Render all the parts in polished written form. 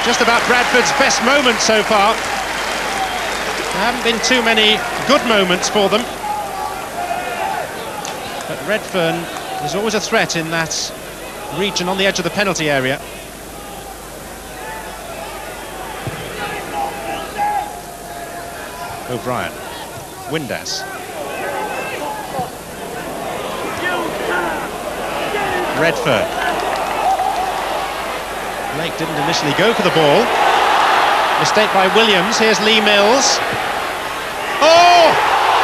just about Bradford's best moment so far. There haven't been too many good moments for them. But Redfern is always a threat in that region on the edge of the penalty area. O'Brien, Windass, Redfern. Blake didn't initially go for the ball. Mistake by Williams. Here's Lee Mills. Oh!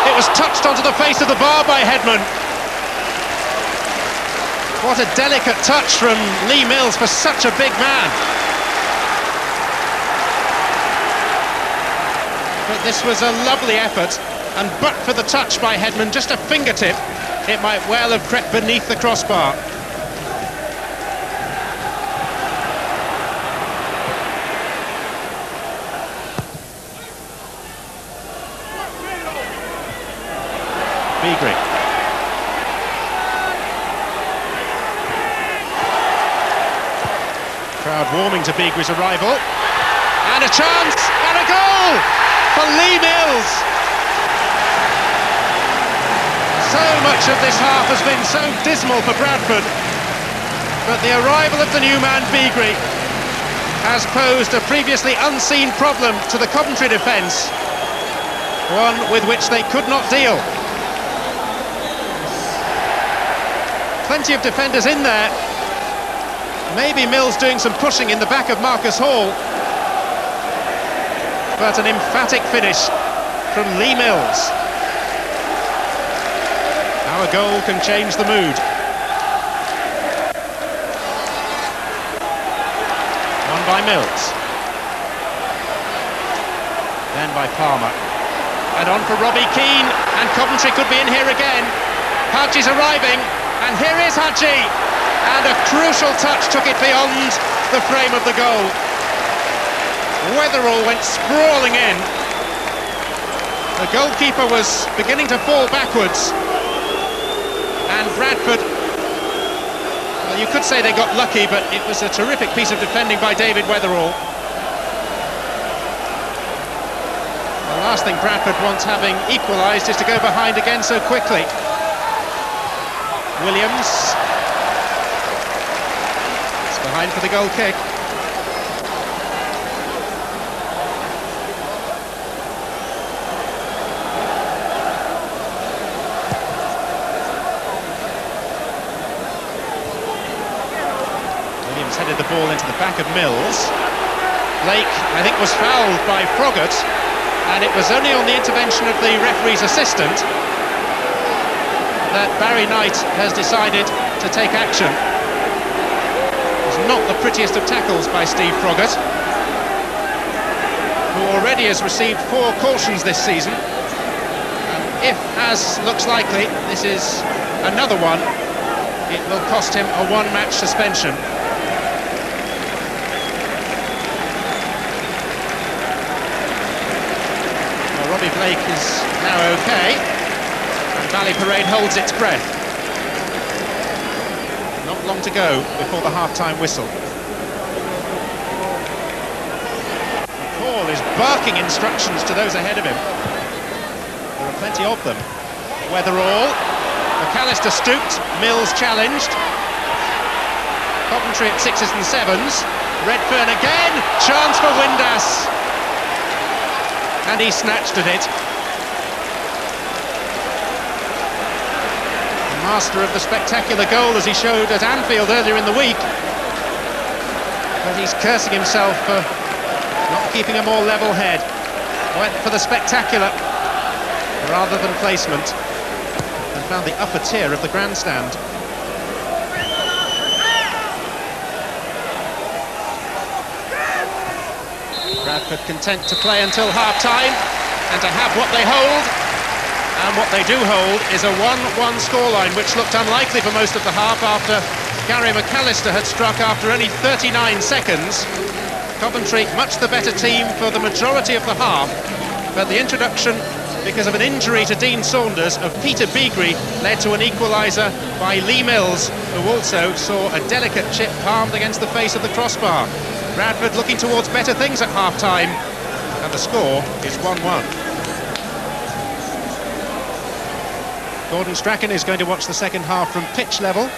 It was touched onto the face of the bar by Headman. What a delicate touch from Lee Mills for such a big man. But this was a lovely effort, and but for the touch by Headman, just a fingertip, it might well have crept beneath the crossbar. Beagrie. Crowd warming to Beagrie's arrival. And a chance, and a goal for Lee Mills. So much of this half has been so dismal for Bradford, but the arrival of the new man Beagrie has posed a previously unseen problem to the Coventry defence, one with which they could not deal. Plenty of defenders in there. Maybe Mills doing some pushing in the back of Marcus Hall. But an emphatic finish from Lee Mills. Now a goal can change the mood. Won by Mills. Then by Palmer. And on for Robbie Keane. And Coventry could be in here again. Hadji's arriving. And here is Hadji, and a crucial touch took it beyond the frame of the goal. Weatherall went sprawling in. The goalkeeper was beginning to fall backwards, and Bradford, well, you could say they got lucky, but it was a terrific piece of defending by David Weatherall. The last thing Bradford wants, having equalised, is to go behind again so quickly. Williams. It's behind for the goal kick. Williams headed the ball into the back of Mills. Blake, I think, was fouled by Froggatt, and it was only on the intervention of the referee's assistant that Barry Knight has decided to take action. It was not the prettiest of tackles by Steve Froggatt, who already has received 4 cautions this season. And if, as looks likely, this is another one, it will cost him a 1-match suspension. Well, Robbie Blake is now okay. Valley Parade holds its breath. Not long to go before the half-time whistle. Paul is barking instructions to those ahead of him. There are plenty of them. Weatherall. McAllister stooped. Mills challenged. Coventry at 6s and 7s. Redfern again. Chance for Windass. And he snatched at it. Master of the spectacular goal, as he showed at Anfield earlier in the week, but he's cursing himself for not keeping a more level head. Went for the spectacular rather than placement, and found the upper tier of the grandstand. Bradford content to play until half-time and to have what they hold. And what they do hold is a 1-1 scoreline, which looked unlikely for most of the half after Gary McAllister had struck after only 39 seconds. Coventry, much the better team for the majority of the half, but the introduction because of an injury to Dean Saunders of Peter Beagrie, led to an equaliser by Lee Mills, who also saw a delicate chip palmed against the face of the crossbar. Bradford looking towards better things at half-time, and the score is 1-1. Gordon Strachan is going to watch the second half from pitch level,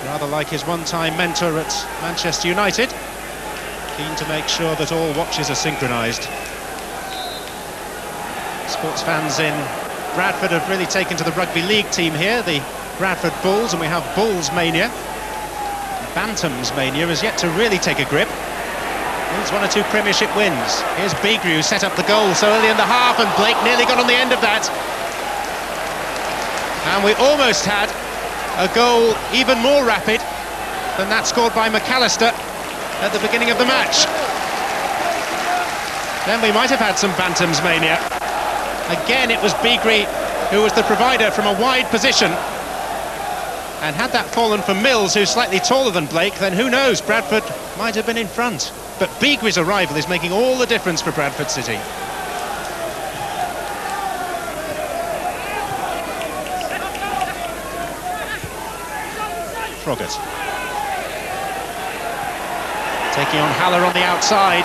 rather like his one-time mentor at Manchester United, keen to make sure that all watches are synchronised. Sports fans in Bradford have really taken to the rugby league team here, the Bradford Bulls, and we have Bulls mania. Bantams mania has yet to really take a grip. Needs 1 or 2 Premiership wins. Here's Beagrie, who set up the goal so early in the half, and Blake nearly got on the end of that. And we almost had a goal even more rapid than that scored by McAllister at the beginning of the match. Then we might have had some Bantams mania. Again, it was Beagrie who was the provider from a wide position. And had that fallen for Mills, who's slightly taller than Blake, then who knows, Bradford might have been in front. But Beagrie's arrival is making all the difference for Bradford City. Froggatt. Taking on Haller on the outside.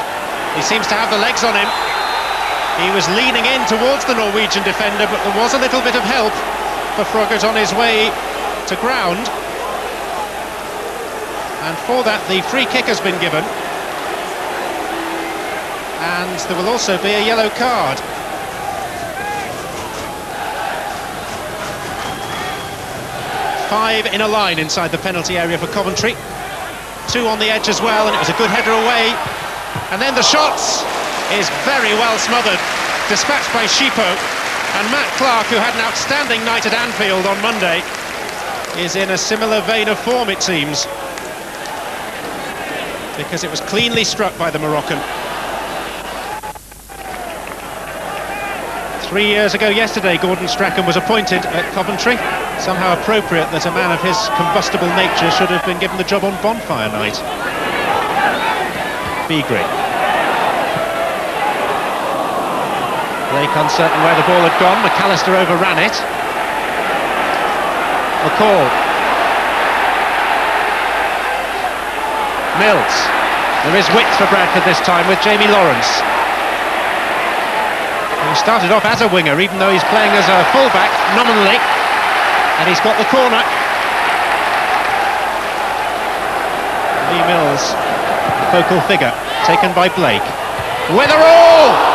He seems to have the legs on him. He was leaning in towards the Norwegian defender, but there was a little bit of help for Froggatt on his way to ground. And for that, the free kick has been given. And there will also be a yellow card. Five in a line inside the penalty area for Coventry. 2 on the edge as well, and it was a good header away. And then the shots is very well smothered, dispatched by Sheepo. And Matt Clark, who had an outstanding night at Anfield on Monday, is in a similar vein of form, it seems, because it was cleanly struck by the Moroccan. 3 years ago yesterday, Gordon Strachan was appointed at Coventry. Somehow appropriate that a man of his combustible nature should have been given the job on bonfire night. Beagrie. Blake uncertain where the ball had gone. McAllister overran it. McCall. Mills. There is width for Bradford this time with Jamie Lawrence. He started off as a winger, even though he's playing as a fullback nominally, and he's got the corner. Lee Mills, the focal figure, taken by Blake. Weatherall!